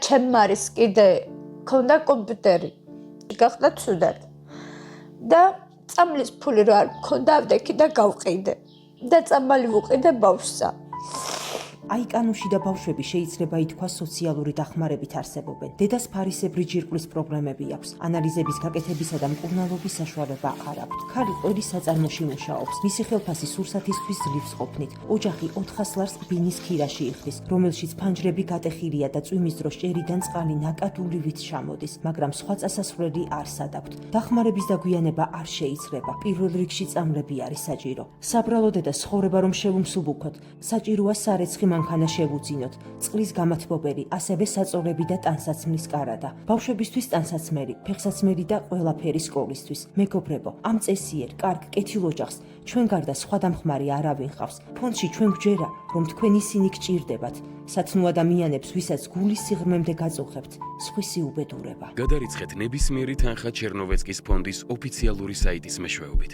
ჩემ მარის კიდე ქონდა კომპიუტერი. გახდა ცუდად. და წამლის ფული რა არ მქონდა, ავდექი და გავყიდე. და წამალი ვუყიდე ბავშვსა. აიკანუში და ბავშვები შეიძლება ითქვას სოციალური დახმარებით არსებობენ. დედას ფარისებრი ჯირკვლის პრობლემები აქვს. ანალიზების გაკეთებისა და მკურნალობის საშუალება არ აქვს. ქალი ყველის საწარმოში მუშაობს. მისი ხელფასი სურსათისთვის ძლივს ყოფნით. ოჯახი 400 ლარს ბინის ქირაში იხდის, რომელშიც ფანჯრები გატეხილია და წვიმის დროს ჭერიდან წყალი ნაკადულივით ჩამოდის, მაგრამ სხვა წასასვლელი არ სადაქვთ. დახმარების დაგვიანება არ შეიძლება. პირველ რიგში წამლები არის საჭირო. საბრალო დედა ცხოვრება რომ შევუმსუბუქოთ, საჭიროა სარეცხი მანქანა შევუძინოთ, წყლის გამათბობელი, ასევე საწოლები და ტანსაცმლის კარადა. ბავშვებისთვის ტანსაცმელი, ფეხსაცმელი და ყველაფერი სკოლისთვის. მეგობრებო, ამ წესიერ, კარგ, კეთილ ოჯახს ჩვენ გარდა სხვა დამხმარე არავინ ხავს. ფონდში ჩვენ გვჯერა, რომ თქვენ ისინი გჭირდებათ. სათნო ადამიანებს, ვისაც გულის სიღრმემდე გაწუხებთ, სხვისი უბედურება. გადარიცხეთ ნებისმიერი თანხა ჩერნოვეცკის ფონდის ოფიციალური საიტის მეშვეობით.